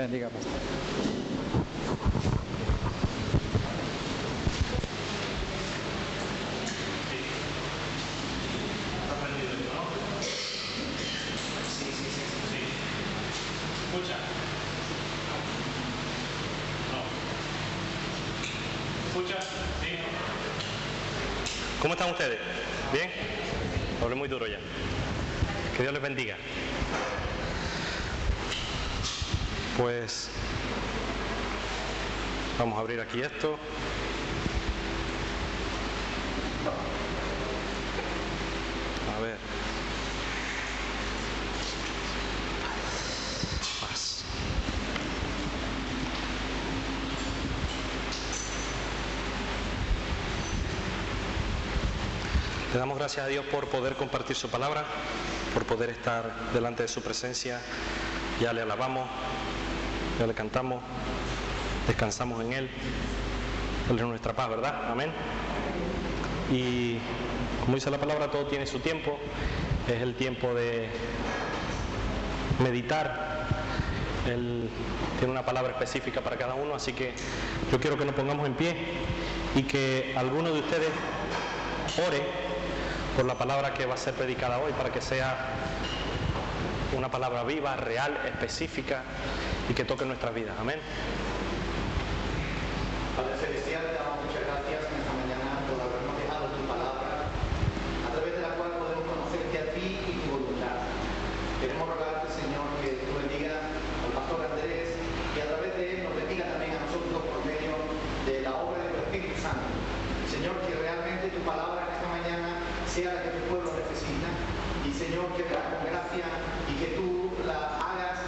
bendiga, pastor. Escucha. No. Escucha. Sí. ¿Cómo están ustedes? ¿Bien? Hablé muy duro ya. Que Dios les bendiga. Pues vamos a abrir aquí esto. A ver. Paz. Le damos gracias a Dios por poder compartir su palabra, por poder estar delante de su presencia. Ya le alabamos, ya le cantamos, descansamos en Él. Él es nuestra paz, ¿verdad? Amén. Y como dice la palabra, todo tiene su tiempo. Es el tiempo de meditar. Él tiene una palabra específica para cada uno, así que yo quiero que nos pongamos en pie y que alguno de ustedes ore por la palabra que va a ser predicada hoy, para que sea una palabra viva, real, específica y que toque nuestras vidas. Amén. Padre Celestial, te damos muchas gracias en esta mañana por habernos dejado tu palabra, a través de la cual podemos conocerte a ti y tu voluntad. Queremos rogarte, Señor, que tú bendigas al pastor Andrés y a través de él nos bendiga también a nosotros por medio de la obra del Espíritu Santo. Señor, que realmente tu palabra en esta mañana sea la que tu pueblo necesita, y Señor, que venga con gracia y que tú la hagas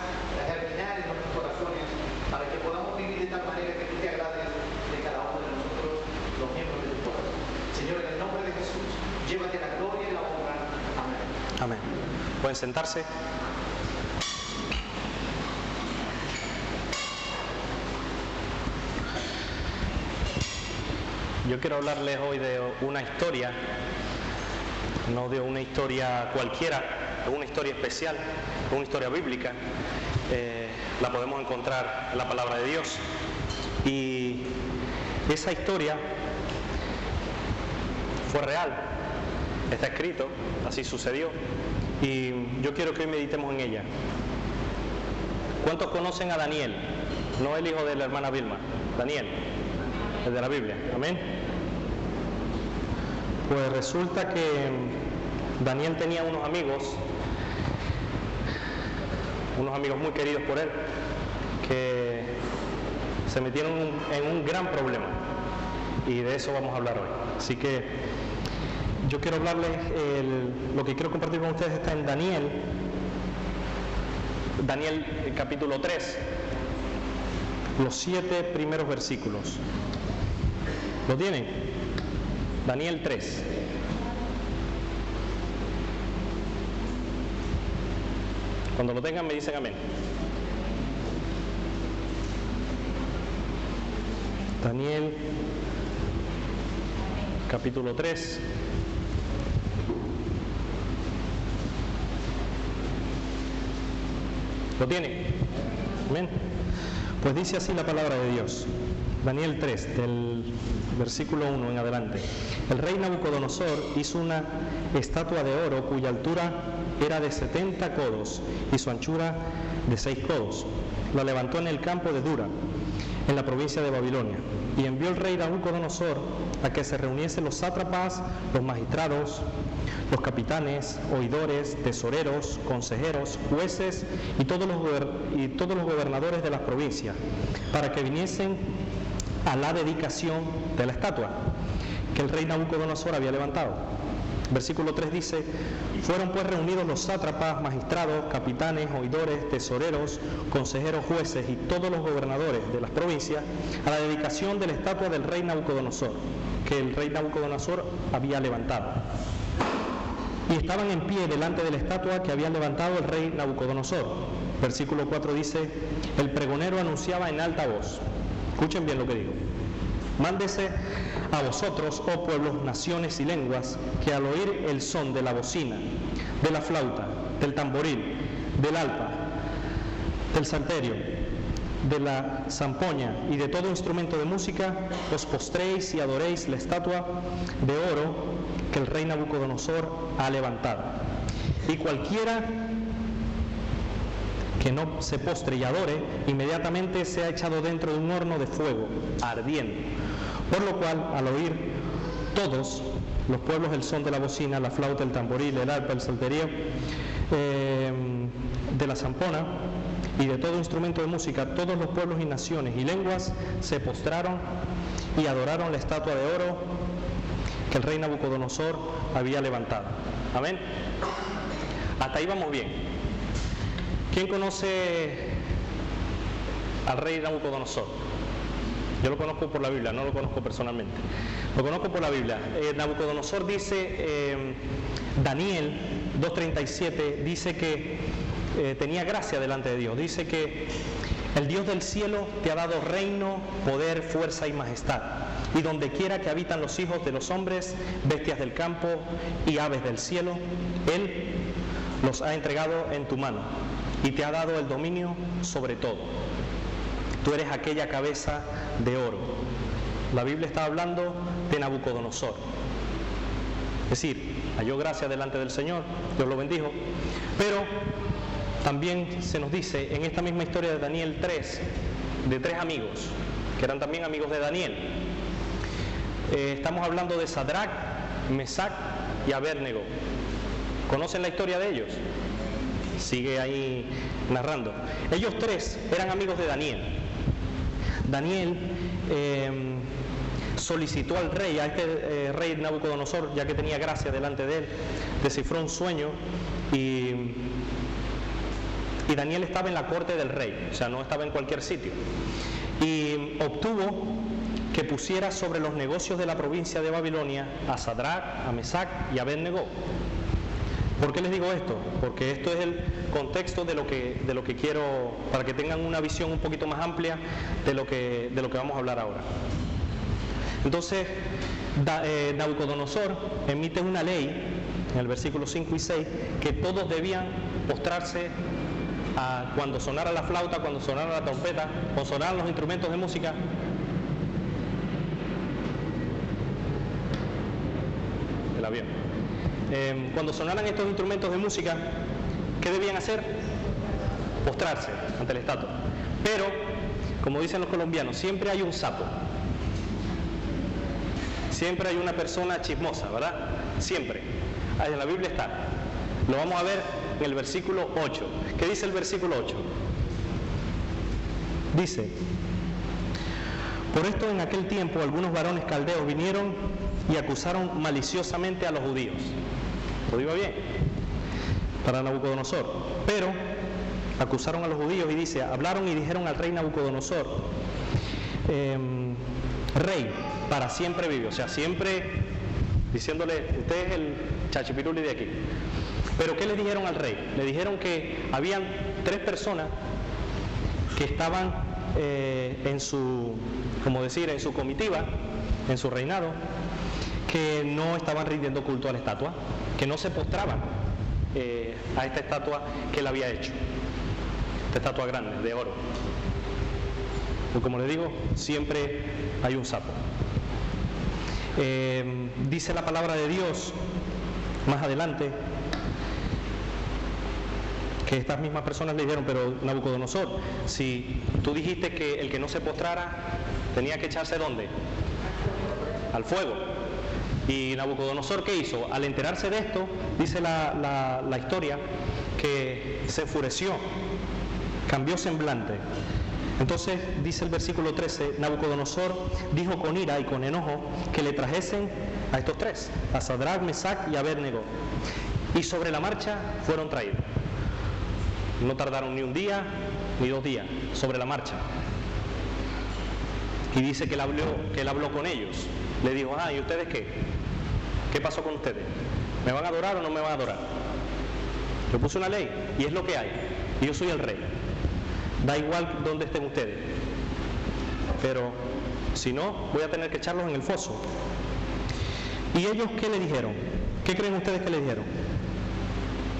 germinar en nuestros corazones para que podamos vivir de tal manera que tú te agrades de cada uno de nosotros, los miembros de tu pueblo. Señor, en el nombre de Jesús, llévate la gloria y la honra. Amén. Amén. Pueden sentarse. Yo quiero hablarles hoy de una historia, no de una historia cualquiera, de una historia especial, de una historia bíblica. La podemos encontrar en la palabra de Dios. Y esa historia fue real, está escrito, así sucedió. Y yo quiero que hoy meditemos en ella. ¿Cuántos conocen a Daniel? No el hijo de la hermana Vilma, Daniel, el de la Biblia. Amén. Pues resulta que Daniel tenía unos amigos muy queridos por él, que se metieron en un gran problema, y de eso vamos a hablar hoy. Así que yo quiero hablarles, lo que quiero compartir con ustedes está en Daniel capítulo 3, los 7 primeros versículos. ¿Lo tienen? Daniel 3. Cuando lo tengan me dicen amén. Daniel capítulo 3. ¿Lo tienen? Amén. Pues dice así la palabra de Dios. Daniel 3, del versículo 1 en adelante. El rey Nabucodonosor hizo una estatua de oro cuya altura era de 70 codos y su anchura de 6 codos. La levantó en el campo de Dura, en la provincia de Babilonia, y envió el rey Nabucodonosor a que se reuniesen los sátrapas, los magistrados, los capitanes, oidores, tesoreros, consejeros, jueces y todos los gobernadores de las provincias, para que viniesen a la dedicación de la estatua que el rey Nabucodonosor había levantado. Versículo 3 dice: fueron pues reunidos los sátrapas, magistrados, capitanes, oidores, tesoreros, consejeros, jueces y todos los gobernadores de las provincias a la dedicación de la estatua del rey Nabucodonosor, que el rey Nabucodonosor había levantado. Y estaban en pie delante de la estatua que había levantado el rey Nabucodonosor. Versículo 4 dice: el pregonero anunciaba en alta voz. Escuchen bien lo que digo. Mándese a vosotros, oh pueblos, naciones y lenguas, que al oír el son de la bocina, de la flauta, del tamboril, del arpa, del salterio, de la zampoña y de todo instrumento de música, os postréis y adoréis la estatua de oro que el rey Nabucodonosor ha levantado. Y cualquiera que no se postre y adore, inmediatamente sea echado dentro de un horno de fuego ardiendo. Por lo cual, al oír todos los pueblos el son de la bocina, la flauta, el tamboril, el arpa, el salterio, de la zampona y de todo instrumento de música, todos los pueblos y naciones y lenguas se postraron y adoraron la estatua de oro que el rey Nabucodonosor había levantado. Amén. Hasta ahí vamos bien. ¿Quién conoce al rey Nabucodonosor? Yo lo conozco por la Biblia, no lo conozco personalmente. Lo conozco por la Biblia. Nabucodonosor dice, Daniel 2:37 dice que tenía gracia delante de Dios. Dice que el Dios del cielo te ha dado reino, poder, fuerza y majestad. Y donde quiera que habitan los hijos de los hombres, bestias del campo y aves del cielo, Él los ha entregado en tu mano y te ha dado el dominio sobre todo. Tú eres aquella cabeza de oro. La Biblia está hablando de Nabucodonosor. Es decir, halló gracia delante del Señor, Dios lo bendijo, pero también se nos dice en esta misma historia de Daniel 3, de tres amigos, que eran también amigos de Daniel. Estamos hablando de Sadrach, Mesac y Abednego. ¿Conocen la historia de ellos? Sigue ahí narrando. Ellos tres eran amigos de Daniel. Daniel solicitó al rey, a este rey Nabucodonosor, ya que tenía gracia delante de él, descifró un sueño y Daniel estaba en la corte del rey, o sea, no estaba en cualquier sitio. Y obtuvo que pusiera sobre los negocios de la provincia de Babilonia a Sadrach, a Mesac y a Abednego. ¿Por qué les digo esto? Porque esto es el contexto de lo que quiero, para que tengan una visión un poquito más amplia de lo que vamos a hablar ahora. Entonces, Nabucodonosor emite una ley, en el versículo 5 y 6, que todos debían postrarse cuando sonara la flauta, cuando sonara la trompeta, cuando sonaran los instrumentos de música. El avión. Cuando sonaran estos instrumentos de música, ¿qué debían hacer? Postrarse ante la estatua. Pero, como dicen los colombianos, siempre hay un sapo. Siempre hay una persona chismosa, ¿verdad? Siempre. Ahí en la Biblia está. Lo vamos a ver en el versículo 8. ¿Qué dice el versículo 8? Dice: por esto en aquel tiempo algunos varones caldeos vinieron y acusaron maliciosamente a los judíos. ¿Lo digo bien? Para Nabucodonosor. Pero acusaron a los judíos y dice, hablaron y dijeron al rey Nabucodonosor, rey, para siempre vive. O sea, siempre diciéndole, usted es el chachipiruli de aquí. Pero ¿qué le dijeron al rey? Le dijeron que habían tres personas que estaban en su comitiva, en su reinado, que no estaban rindiendo culto a la estatua, que no se postraban a esta estatua que él había hecho, esta estatua grande, de oro. Pues como le digo, siempre hay un sapo. Dice la palabra de Dios más adelante que estas mismas personas le dijeron, pero Nabucodonosor, si tú dijiste que el que no se postrara tenía que echarse ¿dónde? Al fuego. Y Nabucodonosor, ¿qué hizo? Al enterarse de esto, dice la historia, que se enfureció, cambió semblante. Entonces, dice el versículo 13, Nabucodonosor dijo con ira y con enojo que le trajesen a estos tres, a Sadrach, Mesac y Abednego. Y sobre la marcha fueron traídos. No tardaron ni un día ni 2 días, sobre la marcha. Y dice que él habló con ellos. Le dijo, ¿y ustedes qué? ¿Qué pasó con ustedes? ¿Me van a adorar o no me van a adorar? Yo puse una ley y es lo que hay. Y yo soy el rey. Da igual dónde estén ustedes. Pero si no, voy a tener que echarlos en el foso. ¿Y ellos qué le dijeron? ¿Qué creen ustedes que le dijeron?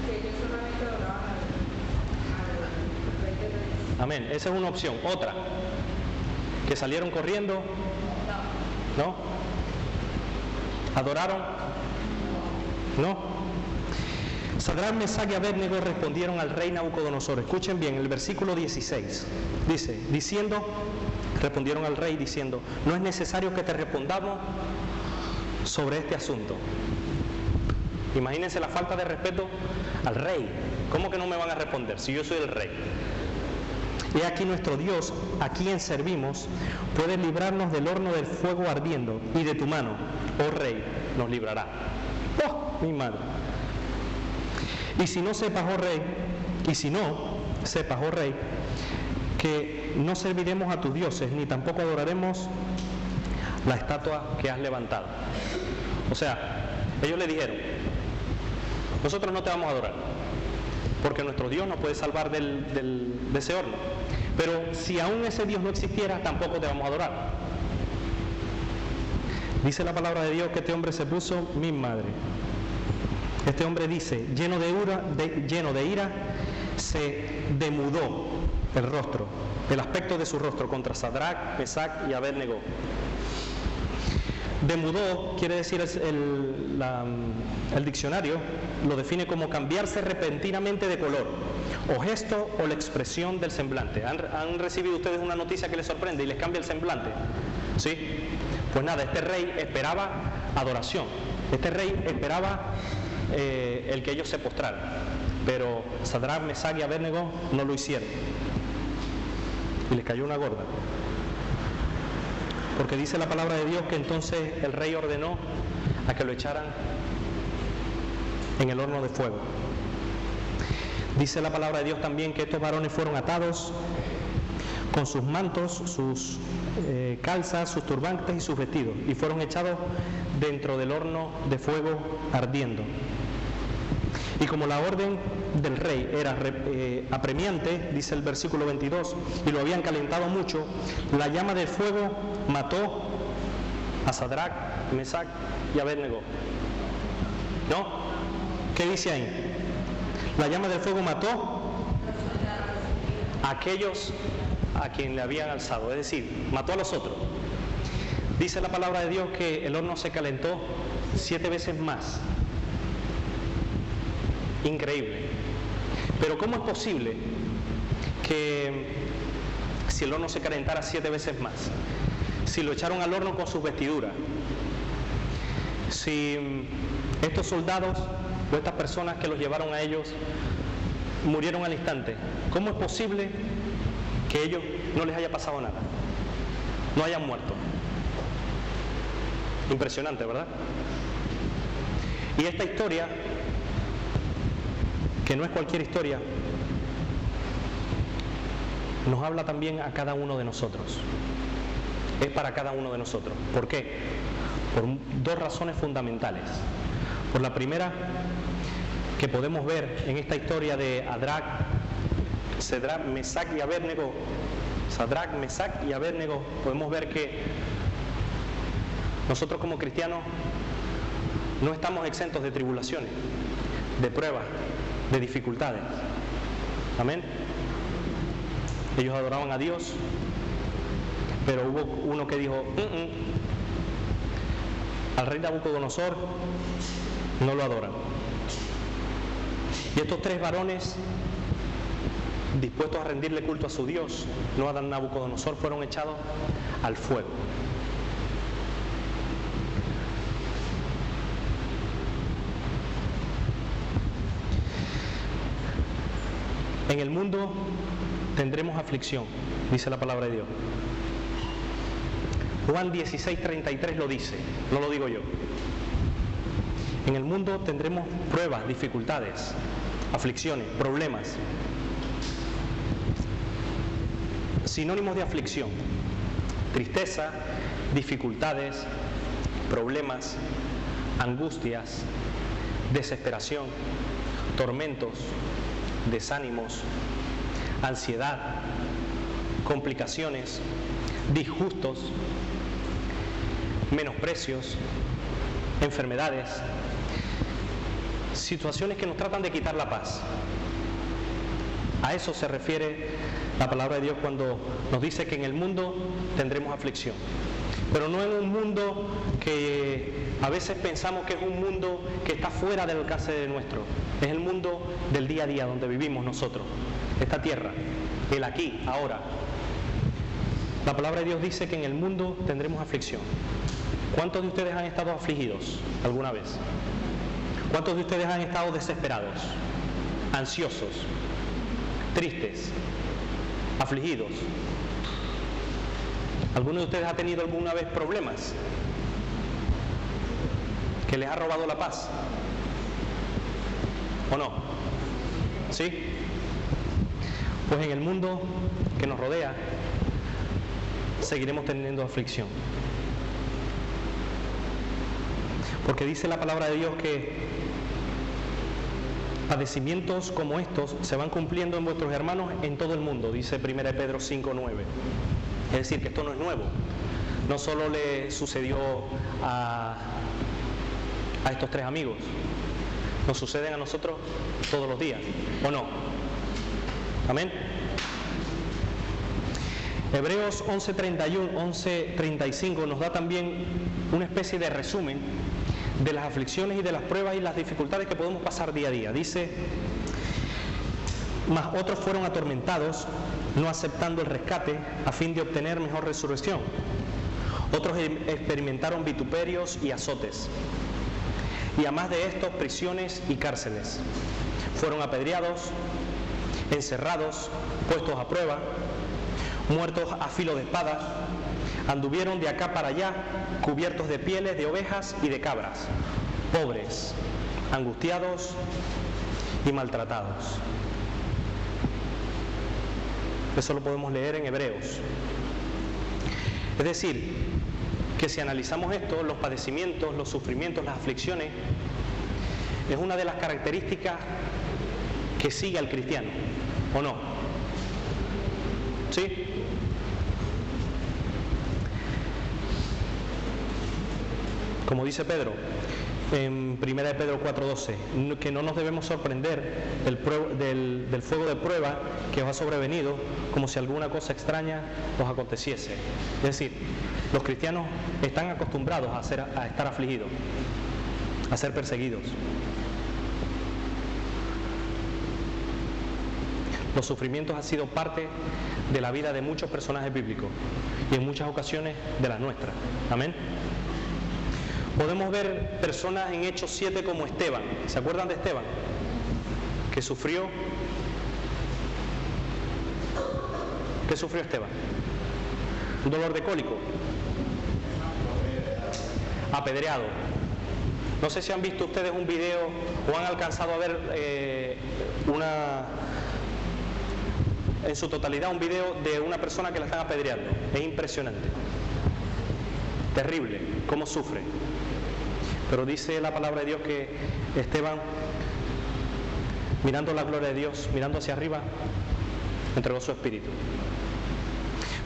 Que ellos solamente adoraban al rey de reyes. Amén. Esa es una opción. Otra, que salieron corriendo, ¿no? ¿Adoraron? ¿No? Sadrac, Mesach y Abednego respondieron al rey Nabucodonosor. Escuchen bien, el versículo 16 dice, respondieron al rey diciendo, no es necesario que te respondamos sobre este asunto. Imagínense la falta de respeto al rey. ¿Cómo que no me van a responder si yo soy el rey? He aquí nuestro Dios, a quien servimos, puede librarnos del horno del fuego ardiendo, y de tu mano, oh rey, nos librará. ¡Oh, mi madre! Y si no sepas, oh rey, que no serviremos a tus dioses, ni tampoco adoraremos la estatua que has levantado. O sea, ellos le dijeron, nosotros no te vamos a adorar, porque nuestro Dios nos puede salvar de ese horno. Pero si aún ese Dios no existiera, tampoco te vamos a adorar. Dice la palabra de Dios que este hombre se puso, mi madre. Este hombre dice, lleno de ira, se demudó el rostro, el aspecto de su rostro contra Sadrac, Mesach y Abednego. Demudó quiere decir, el diccionario lo define como cambiarse repentinamente de color, o gesto o la expresión del semblante. ¿Han recibido ustedes una noticia que les sorprende y les cambia el semblante? ¿Sí? Pues nada, este rey esperaba adoración, este rey esperaba el que ellos se postraran, pero Sadrac, Mesach y Abednego no lo hicieron y les cayó una gorda, porque dice la palabra de Dios que entonces el rey ordenó a que lo echaran en el horno de fuego. Dice la palabra de Dios también que estos varones fueron atados con sus mantos, sus calzas, sus turbantes y sus vestidos, y fueron echados dentro del horno de fuego ardiendo. Y como la orden del rey era apremiante, dice el versículo 22, y lo habían calentado mucho, la llama del fuego mató a Sadrac, Mesach y Abednego. ¿No? ¿Qué dice ahí? La llama del fuego mató a aquellos a quien le habían alzado, es decir, mató a los otros. Dice la palabra de Dios que el horno se calentó 7 veces más. Increíble. Pero ¿cómo es posible que si el horno se calentara 7 veces más, si lo echaron al horno con sus vestiduras, si estos soldados o estas personas que los llevaron a ellos murieron al instante, cómo es posible que ellos no les haya pasado nada, no hayan muerto? Impresionante, ¿verdad? Y esta historia, que no es cualquier historia, nos habla también a cada uno de nosotros. Es para cada uno de nosotros. ¿Por qué? Por 2 razones fundamentales. Por la primera, que podemos ver en esta historia de Sadrac, Mesach y Abednego, podemos ver que nosotros como cristianos no estamos exentos de tribulaciones, de pruebas, de dificultades. Amén. Ellos adoraban a Dios, pero hubo uno que dijo, al rey Nabucodonosor no lo adoran. Y estos 3 varones, dispuestos a rendirle culto a su Dios, no a Nabucodonosor, fueron echados al fuego. En el mundo tendremos aflicción, dice la palabra de Dios. Juan 16:33 lo dice, no lo digo yo. En el mundo tendremos pruebas, dificultades, aflicciones, problemas. Sinónimos de aflicción: tristeza, dificultades, problemas, angustias, desesperación, tormentos, desánimos, ansiedad, complicaciones, disgustos, menosprecios, enfermedades, situaciones que nos tratan de quitar la paz. A eso se refiere la palabra de Dios cuando nos dice que en el mundo tendremos aflicción. Pero no en un mundo que a veces pensamos que es un mundo que está fuera del alcance de nuestro. Es el mundo del día a día donde vivimos nosotros, esta tierra, el aquí, ahora. La palabra de Dios dice que en el mundo tendremos aflicción. ¿Cuántos de ustedes han estado afligidos alguna vez? ¿Cuántos de ustedes han estado desesperados, ansiosos, tristes, afligidos? ¿Alguno de ustedes ha tenido alguna vez problemas que les ha robado la paz? ¿O no? ¿Sí? Pues en el mundo que nos rodea seguiremos teniendo aflicción. Porque dice la palabra de Dios que padecimientos como estos se van cumpliendo en vuestros hermanos en todo el mundo, dice 1 Pedro 5:9. Es decir, que esto no es nuevo. No solo le sucedió a estos tres amigos, nos suceden a nosotros todos los días, ¿o no? Amén. Hebreos 11:35 nos da también una especie de resumen de las aflicciones y de las pruebas y las dificultades que podemos pasar día a día. Dice: mas otros fueron atormentados, no aceptando el rescate, a fin de obtener mejor resurrección. Otros experimentaron vituperios y azotes, y a más de estos, prisiones y cárceles. Fueron apedreados, encerrados, puestos a prueba, muertos a filo de espada, anduvieron de acá para allá, cubiertos de pieles de ovejas y de cabras, pobres, angustiados y maltratados. Eso lo podemos leer en Hebreos. Es decir, que si analizamos esto, los padecimientos, los sufrimientos, las aflicciones, es una de las características que sigue al cristiano, ¿o no? ¿Sí? Como dice Pedro en 1 Pedro 4:12, que no nos debemos sorprender del fuego de prueba que os ha sobrevenido, como si alguna cosa extraña os aconteciese. Es decir, los cristianos están acostumbrados a estar afligidos, a ser perseguidos. Los sufrimientos han sido parte de la vida de muchos personajes bíblicos y en muchas ocasiones de las nuestras. Amén. Podemos ver personas en Hechos 7 como Esteban. ¿Se acuerdan de Esteban? Que sufrió. ¿Qué sufrió Esteban? Un dolor de cólico. Apedreado. No sé si han visto ustedes un video o han alcanzado a ver en su totalidad un video de una persona que la están apedreando. Es impresionante. Terrible cómo sufre. Pero dice la palabra de Dios que Esteban, mirando la gloria de Dios, mirando hacia arriba, entregó su espíritu.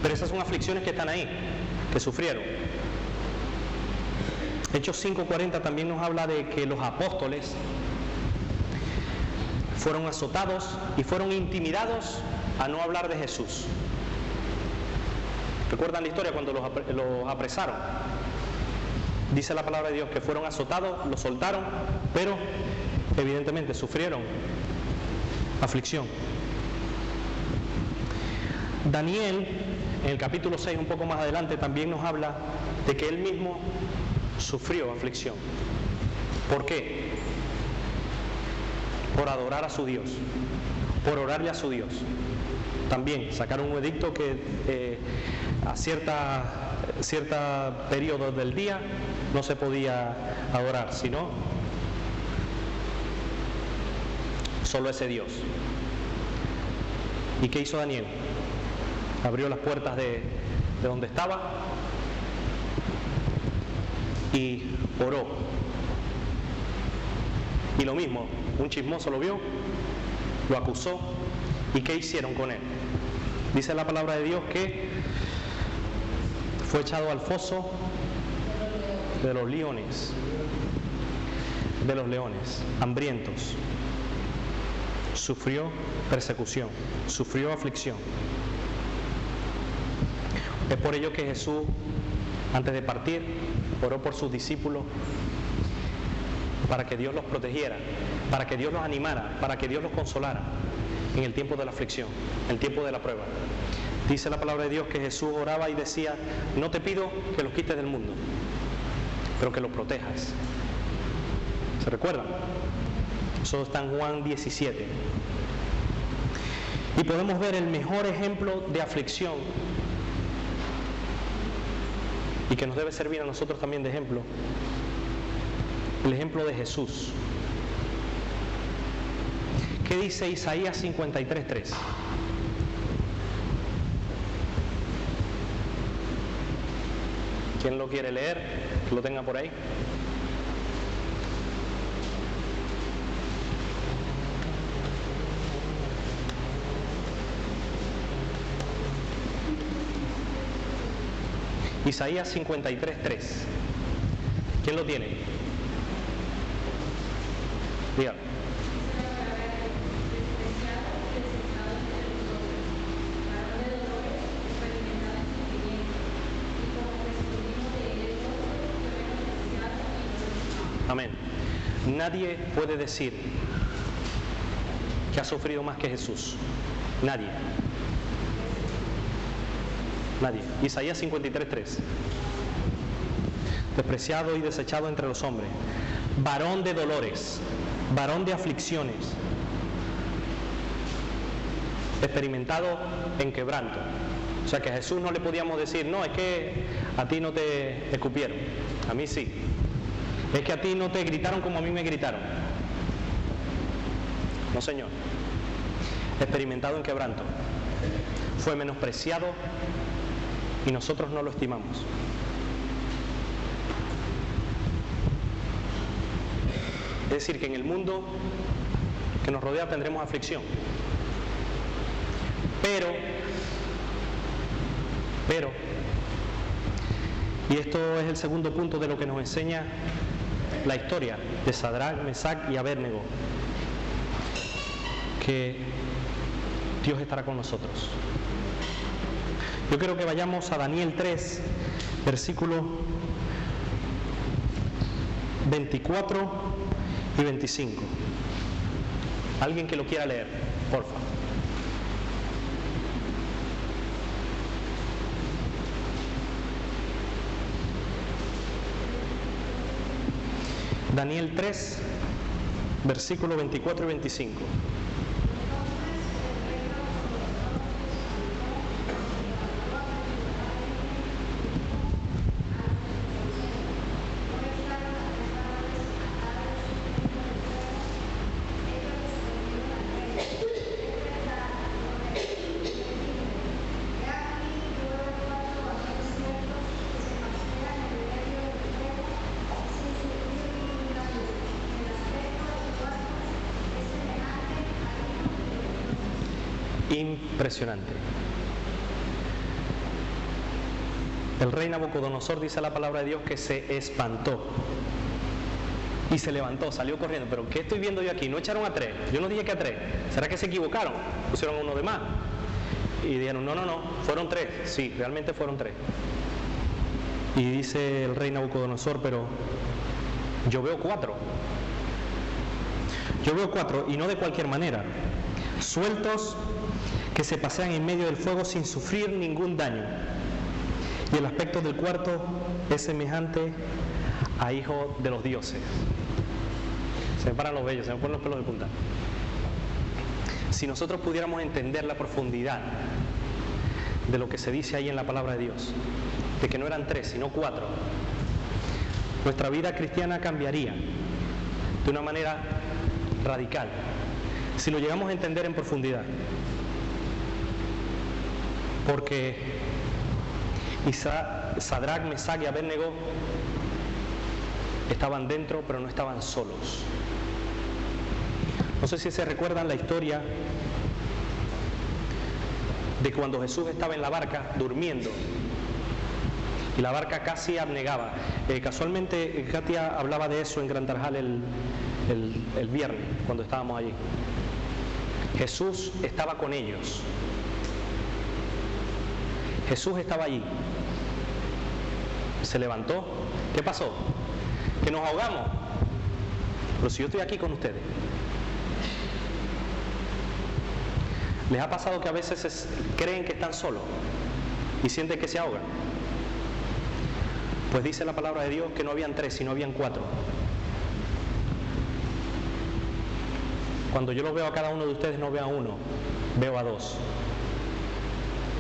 Pero esas son aflicciones que están ahí, que sufrieron. Hechos 5:40 también nos habla de que los apóstoles fueron azotados y fueron intimidados a no hablar de Jesús. ¿Recuerdan la historia cuando los apresaron? Dice la palabra de Dios que fueron azotados, los soltaron, pero evidentemente sufrieron aflicción. Daniel, en el capítulo 6, un poco más adelante, también nos habla de que él mismo sufrió aflicción. ¿Por qué? Por adorar a su Dios, por orarle a su Dios. También sacaron un edicto que a cierta periodo del día no se podía adorar, sino solo ese Dios. ¿Y qué hizo Daniel? Abrió las puertas de donde estaba y oró. Y lo mismo, un chismoso lo vio, lo acusó. ¿Y qué hicieron con él? Dice la palabra de Dios que fue echado al foso de los leones, hambrientos, sufrió persecución, sufrió aflicción. Es por ello que Jesús, antes de partir, oró por sus discípulos para que Dios los protegiera, para que Dios los animara, para que Dios los consolara en el tiempo de la aflicción, en el tiempo de la prueba. Dice la palabra de Dios que Jesús oraba y decía: no te pido que los quites del mundo, pero que los protejas. ¿Se recuerdan? Eso está en Juan 17. Y podemos ver el mejor ejemplo de aflicción, y que nos debe servir a nosotros también de ejemplo, el ejemplo de Jesús. ¿Qué dice Isaías 53:3? ¿Quién lo quiere leer? Que lo tenga por ahí. Isaías 53:3. ¿Quién lo tiene? Dígalo. Amén. Nadie puede decir que ha sufrido más que Jesús. Nadie. Nadie. Isaías 53:3. Despreciado y desechado entre los hombres, varón de dolores, varón de aflicciones, experimentado en quebranto. O sea que a Jesús no le podíamos decir: no, es que a ti no te escupieron, a mí sí. Es que a ti no te gritaron como a mí me gritaron. No, Señor. Experimentado en quebranto. Fue menospreciado y nosotros no lo estimamos. Es decir, que en el mundo que nos rodea tendremos aflicción. Pero, y esto es el segundo punto de lo que nos enseña la historia de Sadrac, Mesac y Abednego, que Dios estará con nosotros. Yo quiero que vayamos a Daniel 3, versículos 24 y 25. Alguien que lo quiera leer, por favor. Daniel 3, versículos 24 y 25. Impresionante. El rey Nabucodonosor, dice la palabra de Dios, que se espantó y se levantó, salió corriendo. Pero ¿qué estoy viendo yo aquí? No echaron a 3. Yo no dije que a 3. ¿Será que se equivocaron? Pusieron a uno de más. Y dijeron: no, fueron 3. Sí, realmente fueron 3. Y dice el rey Nabucodonosor: pero yo veo 4. Yo veo 4, y no de cualquier manera, sueltos, que se pasean en medio del fuego sin sufrir ningún daño. Y el aspecto del cuarto es semejante a hijo de los dioses. Se me paran los vellos, se me ponen los pelos de punta. Si nosotros pudiéramos entender la profundidad de lo que se dice ahí en la palabra de Dios, de que no eran 3, sino 4, nuestra vida cristiana cambiaría de una manera radical, si lo llegamos a entender en profundidad. Porque Sadrac, Mesac y Abednego estaban dentro, pero no estaban solos. No sé si se recuerdan la historia de cuando Jesús estaba en la barca durmiendo y la barca casi abnegaba. Casualmente Katia hablaba de eso en Gran Tarjal el viernes, cuando estábamos allí. Jesús estaba con ellos. Jesús estaba allí. Se levantó. ¿Qué pasó? Que nos ahogamos. Pero si yo estoy aquí con ustedes. ¿Les ha pasado que a veces creen que están solos y sienten que se ahogan? Pues dice la palabra de Dios que no habían 3, sino habían 4. Cuando yo los veo a cada uno de ustedes, no veo a 1, veo a 2.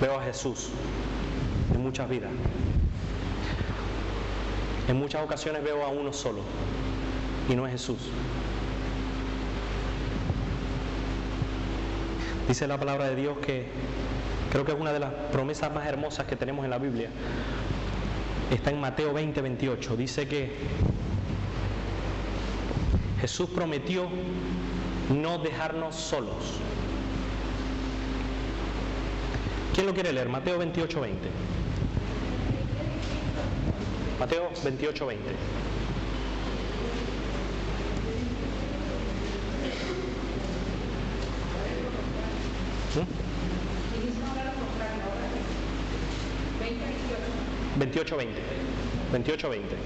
Veo a Jesús en muchas vidas. En muchas ocasiones veo a 1 solo y no es Jesús. Dice la palabra de Dios que creo que es una de las promesas más hermosas que tenemos en la Biblia. Está en Mateo 20, 28. Dice que Jesús prometió no dejarnos solos. ¿Quién lo quiere leer? Mateo 28, 20. Mateo 28, 20. Y dice ahora lo contrario, ahora 28, 20. 28, 20.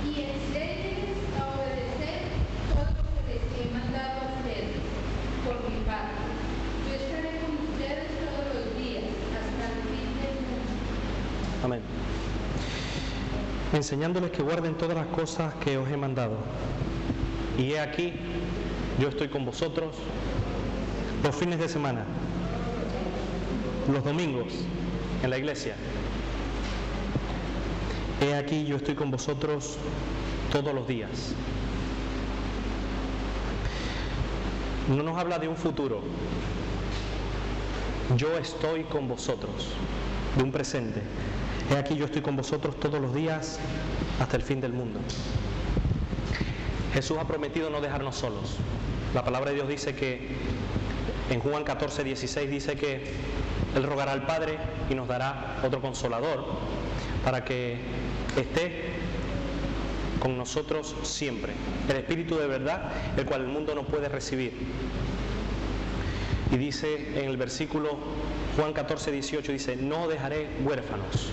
y enséñenles a obedecer todo lo que les he mandado a ustedes, por mi parte. Yo estaré con ustedes todos los días, hasta el fin del mundo. Amén. Enseñándoles que guarden todas las cosas que os he mandado. Y he aquí, yo estoy con vosotros los fines de semana, los domingos, en la iglesia. He aquí, yo estoy con vosotros todos los días. No nos habla de un futuro. Yo estoy con vosotros, de un presente. He aquí, yo estoy con vosotros todos los días hasta el fin del mundo. Jesús ha prometido no dejarnos solos. La palabra de Dios dice que en Juan 14, 16 dice que Él rogará al Padre y nos dará otro consolador para que esté con nosotros siempre. El Espíritu de verdad, el cual el mundo no puede recibir. Y dice en el versículo Juan 14, 18, dice: no os dejaré huérfanos,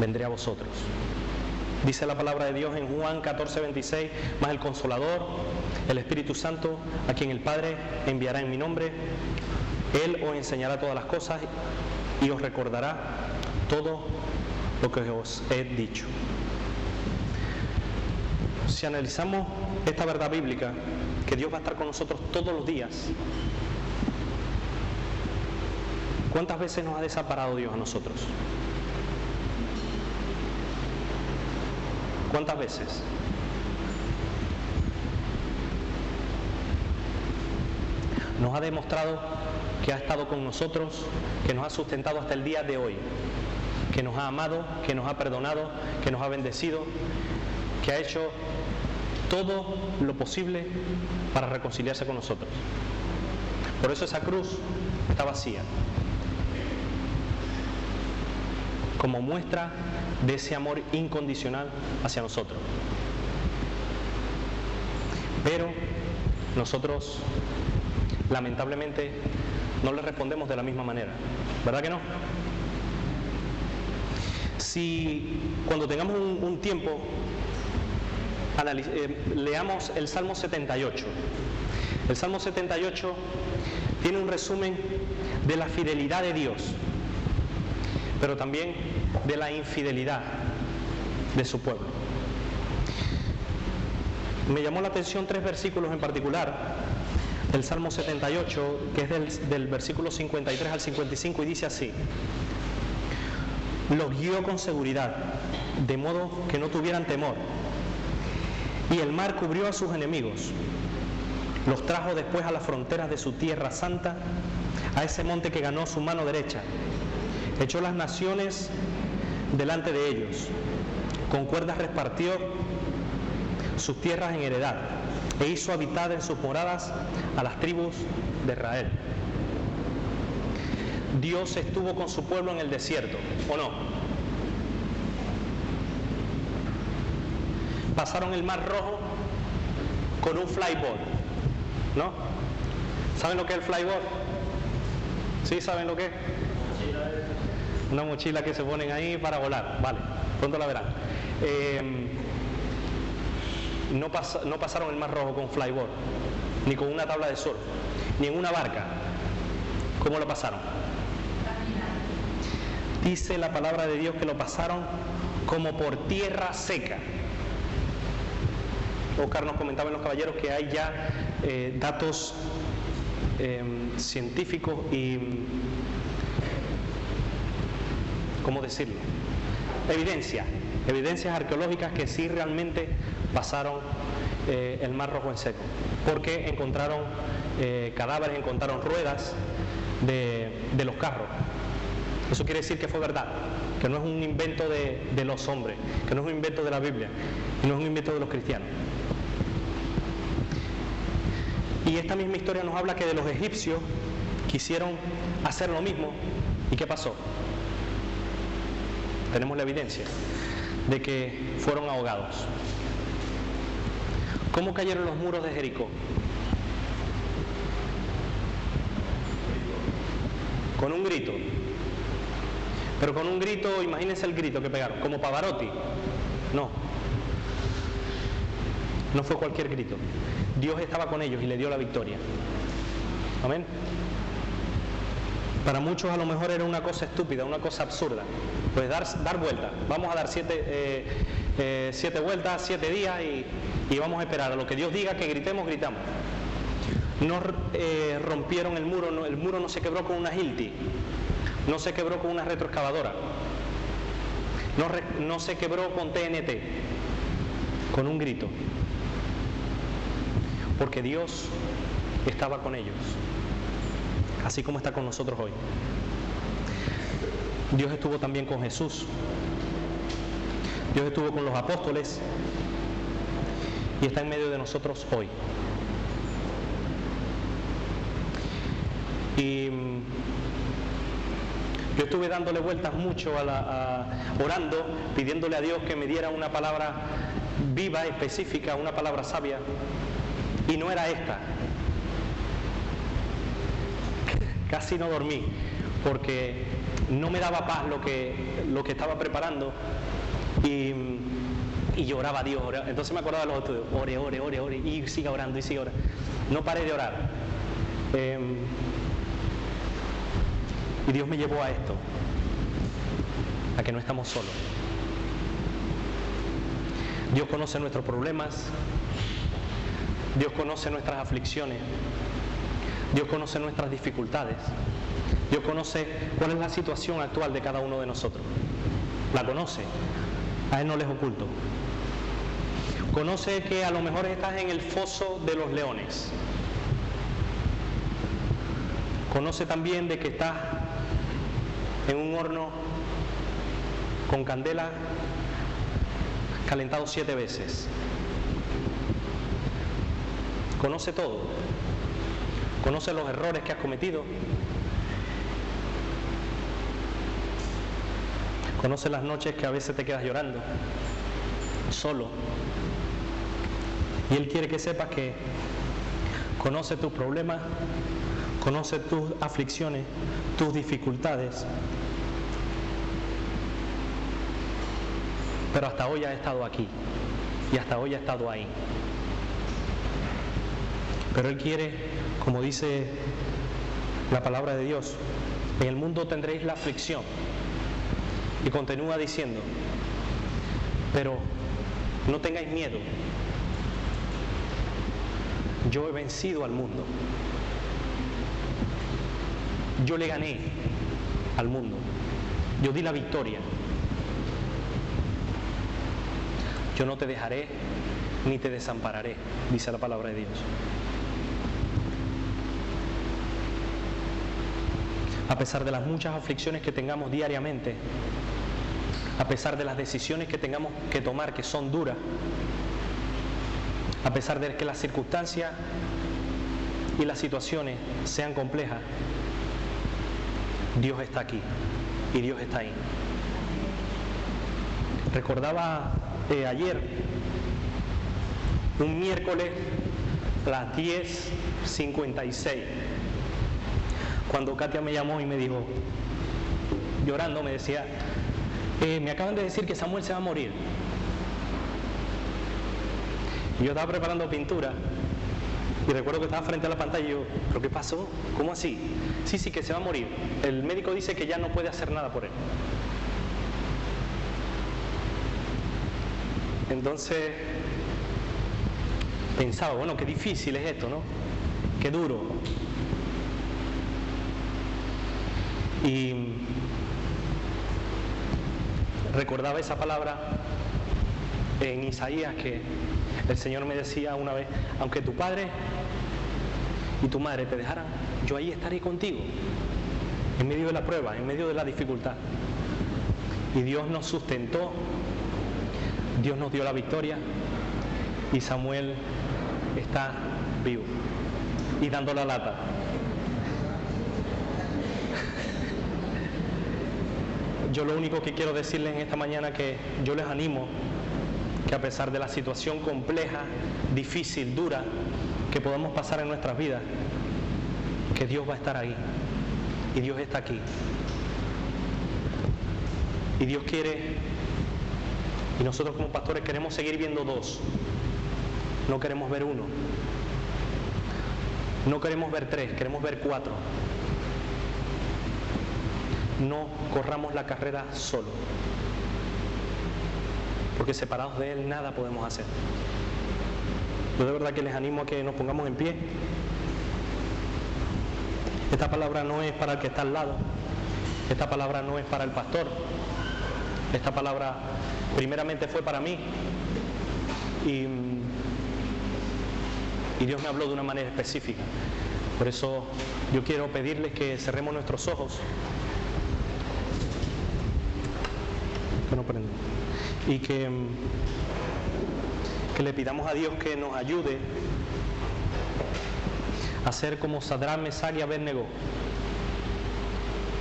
vendré a vosotros. Dice la palabra de Dios en Juan 14, 26, más el Consolador, el Espíritu Santo, a quien el Padre enviará en mi nombre, Él os enseñará todas las cosas y os recordará todo lo que os he dicho. Si analizamos esta verdad bíblica, que Dios va a estar con nosotros todos los días, ¿cuántas veces nos ha desamparado Dios a nosotros? ¿Cuántas veces? Nos ha demostrado que ha estado con nosotros, que nos ha sustentado hasta el día de hoy, que nos ha amado, que nos ha perdonado, que nos ha bendecido, que ha hecho todo lo posible para reconciliarse con nosotros. Por eso esa cruz está vacía, como muestra de ese amor incondicional hacia nosotros. Pero nosotros, lamentablemente, no le respondemos de la misma manera, ¿verdad que no? Si cuando tengamos un tiempo, leamos el Salmo 78. El Salmo 78 tiene un resumen de la fidelidad de Dios, pero también de la infidelidad de su pueblo. Me llamó la atención 3 versículos en particular. El Salmo 78, que es del versículo 53 al 55, y dice así: los guió con seguridad, de modo que no tuvieran temor, y el mar cubrió a sus enemigos. Los trajo después a las fronteras de su tierra santa, a ese monte que ganó su mano derecha. Echó las naciones delante de ellos, con cuerdas repartió sus tierras en heredad, e hizo habitar en sus moradas a las tribus de Israel. Dios estuvo con su pueblo en el desierto, ¿o no? Pasaron el Mar Rojo con un flyboard, ¿no? ¿Saben lo que es el flyboard? ¿Sí saben lo que es? Una mochila que se ponen ahí para volar, vale, pronto la verán. No pasaron el Mar Rojo con flyboard, ni con una tabla de surf, ni en una barca. ¿Cómo lo pasaron? Dice la palabra de Dios que lo pasaron como por tierra seca. Oscar nos comentaba en Los Caballeros que hay ya datos científicos y, ¿cómo decirlo? Evidencias arqueológicas que sí realmente pasaron el Mar Rojo en seco, porque encontraron cadáveres, encontraron ruedas de los carros. Eso quiere decir que fue verdad, que no es un invento de los hombres, que no es un invento de la Biblia, y no es un invento de los cristianos. Y esta misma historia nos habla que de los egipcios quisieron hacer lo mismo. ¿Y qué pasó? Tenemos la evidencia de que fueron ahogados. ¿Cómo cayeron los muros de Jericó? Con un grito. Pero con un grito, imagínense el grito que pegaron, como Pavarotti. No. No fue cualquier grito. Dios estaba con ellos y le dio la victoria. Amén. Para muchos a lo mejor era una cosa estúpida, una cosa absurda. Pues dar vueltas. Vamos a dar 7 vueltas, 7 días y vamos a esperar. A lo que Dios diga que gritemos, gritamos. No rompieron el muro no se quebró con una Hilti, no se quebró con una retroexcavadora, no se quebró con TNT, con un grito. Porque Dios estaba con ellos, así como está con nosotros hoy. Dios estuvo también con Jesús. Dios estuvo con los apóstoles y está en medio de nosotros hoy. Y yo estuve dándole vueltas mucho orando, pidiéndole a Dios que me diera una palabra viva, específica, una palabra sabia. Y no era esta. Casi no dormí, porque no me daba paz lo que estaba preparando. Y lloraba a Dios. Entonces me acordaba de los estudios. Ore, y siga orando, No paré de orar. Y Dios me llevó a esto, a que no estamos solos. Dios conoce nuestros problemas, Dios conoce nuestras aflicciones, Dios conoce nuestras dificultades, Dios conoce cuál es la situación actual de cada uno de nosotros. La conoce, a Él no les oculto. Conoce que a lo mejor estás en el foso de los leones. Conoce también de que estás en un horno con candela calentado 7 veces. Conoce todo. Conoce los errores que has cometido. Conoce las noches que a veces te quedas llorando, solo. Y Él quiere que sepas que conoce tus problemas, conoce tus aflicciones, tus dificultades. Pero hasta hoy ha estado aquí y hasta hoy ha estado ahí. Pero Él quiere, como dice la palabra de Dios, en el mundo tendréis la aflicción. Y continúa diciendo, pero no tengáis miedo. Yo he vencido al mundo. Yo le gané al mundo. Yo di la victoria. Yo no te dejaré ni te desampararé, dice la palabra de Dios. A pesar de las muchas aflicciones que tengamos diariamente, a pesar de las decisiones que tengamos que tomar que son duras, a pesar de que las circunstancias y las situaciones sean complejas, Dios está aquí y Dios está ahí. Recordaba ayer, un miércoles, a las 10:56, cuando Katia me llamó y me dijo, llorando, me decía, me acaban de decir que Samuel se va a morir. Y yo estaba preparando pintura y recuerdo que estaba frente a la pantalla y yo, ¿pero qué pasó? ¿Cómo así? Sí, que se va a morir. El médico dice que ya no puede hacer nada por él. Entonces pensaba, bueno, qué difícil es esto, ¿no? Qué duro. Y recordaba esa palabra en Isaías que el Señor me decía una vez, aunque tu padre y tu madre te dejaran, yo ahí estaré contigo, en medio de la prueba, en medio de la dificultad. Y Dios nos sustentó, Dios nos dio la victoria y Samuel está vivo y dando la lata. Yo lo único que quiero decirles en esta mañana que yo les animo que a pesar de la situación compleja, difícil, dura que podamos pasar en nuestras vidas, que Dios va a estar ahí y Dios está aquí. Y Dios quiere, y nosotros como pastores queremos seguir viendo dos, no queremos ver uno, no queremos ver tres, queremos ver cuatro. No corramos la carrera solo, porque separados de Él nada podemos hacer. Yo de verdad que les animo a que nos pongamos en pie. Esta palabra no es para el que está al lado, esta palabra no es para el pastor, esta palabra primeramente fue para mí y Dios me habló de una manera específica. Por eso yo quiero pedirles que cerremos nuestros ojos, que no prende, y que le pidamos a Dios que nos ayude a ser como Sadrach, Mesach y Abednego,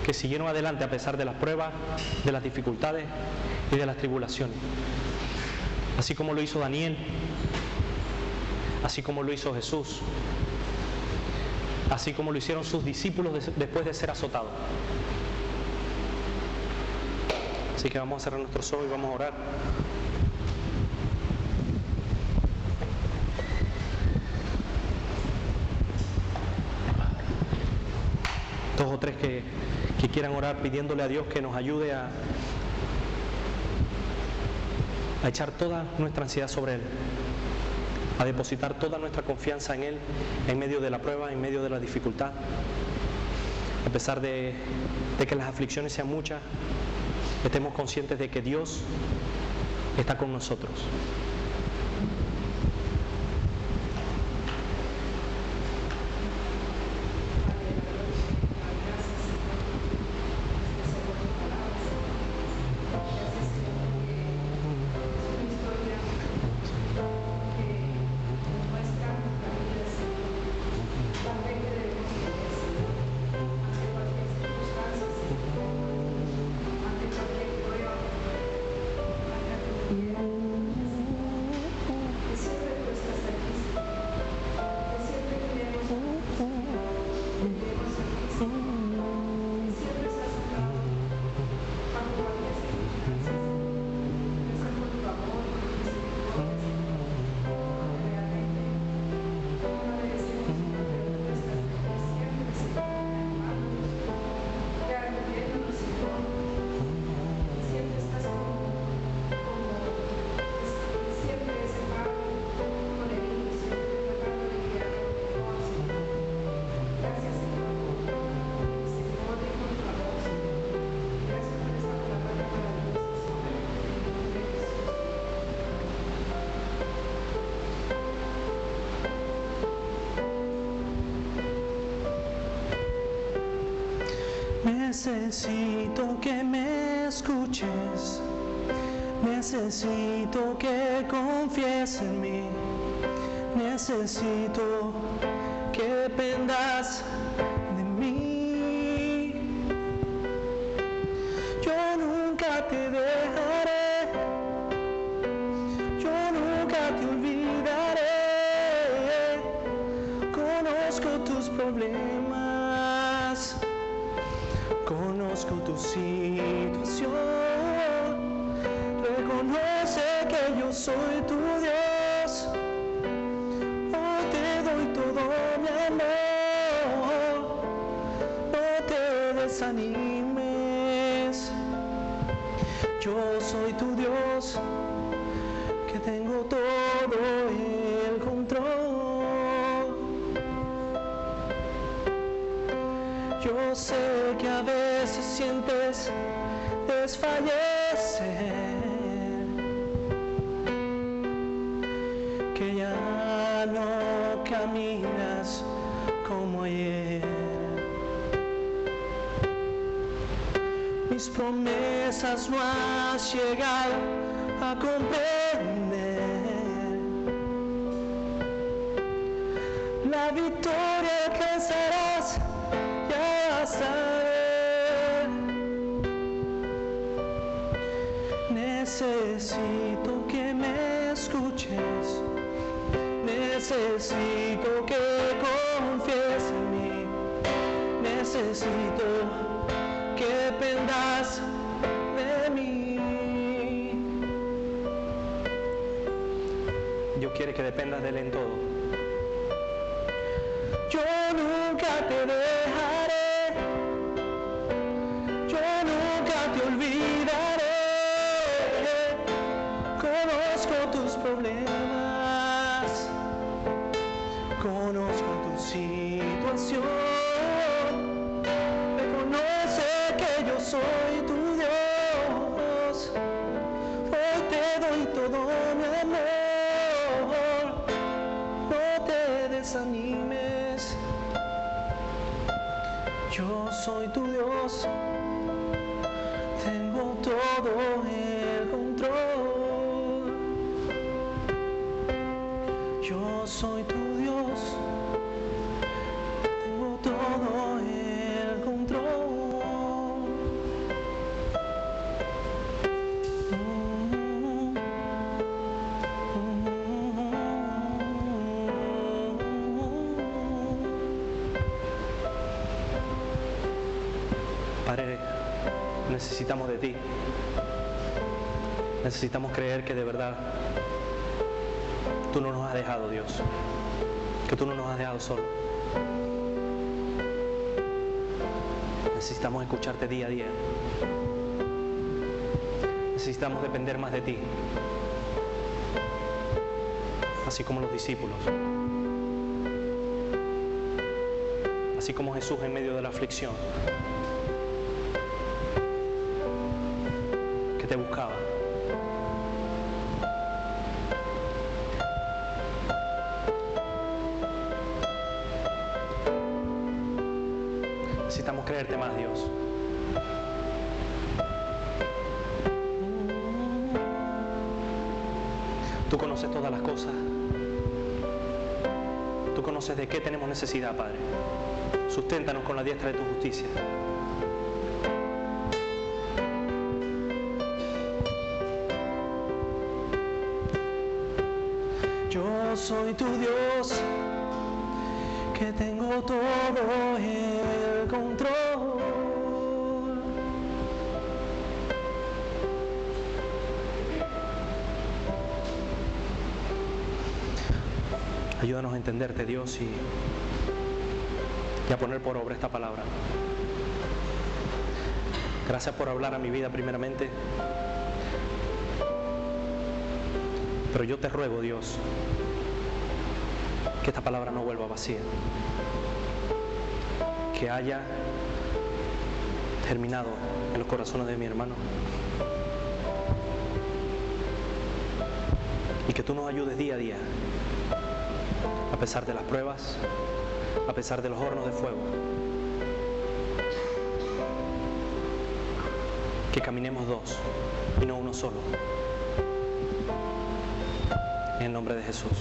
que siguieron adelante a pesar de las pruebas, de las dificultades y de las tribulaciones. Así como lo hizo Daniel, así como lo hizo Jesús, así como lo hicieron sus discípulos después de ser azotados. Así que vamos a cerrar nuestros ojos y vamos a orar. Dos o tres que quieran orar pidiéndole a Dios que nos ayude a echar toda nuestra ansiedad sobre Él, a depositar toda nuestra confianza en Él en medio de la prueba, en medio de la dificultad. A pesar de que las aflicciones sean muchas, estemos conscientes de que Dios está con nosotros. Necesito que me escuches, necesito que confíes en mí, necesito que dependas de mí. nunca te dejaré, yo nunca te olvidaré. Conozco tus problemas, conozco tu situación. Reconoce que yo soy tu Dios. Hoy te doy todo mi amor. No te desanimes. Yo soy tu Dios, que tengo todo el control. Yo sé que a veces sientes desfallecer, que ya no caminas como ayer. Mis promesas no has llegado a comprender. La victoria alcanzarás, ya vas a ver. Necesito que me escuches, necesito que confíes en mí, necesito que dependas de mí. Dios quiere que dependas de Él en todo. Yo nunca te dejaré, yo nunca te olvidaré. Conozco tus problemas, conozco tu situación. Reconoce que yo soy tu Dios. Hoy te doy todo mi amor. No te desanimes. Yo soy tu Dios. Tengo todo el control. Yo soy tu Dios. Tengo todo el control. Padre, necesitamos de ti. Necesitamos creer que de verdad tú no nos has dejado, Dios. Que tú no nos has dejado solos. Necesitamos escucharte día a día. Necesitamos depender más de ti. Así como los discípulos. Así como Jesús en medio de la aflicción. Que te buscaba. Necesitamos creerte más, Dios. Tú conoces todas las cosas. Tú conoces de qué tenemos necesidad, Padre. Susténtanos con la diestra de tu justicia. Yo soy tu Dios, que tengo todo el control. Ayúdanos a entenderte, Dios, y a poner por obra esta palabra. Gracias por hablar a mi vida primeramente. Pero yo te ruego, Dios, que esta palabra no vuelva vacía. Que haya terminado en los corazones de mi hermano. Y que tú nos ayudes día a día, a pesar de las pruebas, a pesar de los hornos de fuego. Que caminemos dos y no uno solo. En el nombre de Jesús.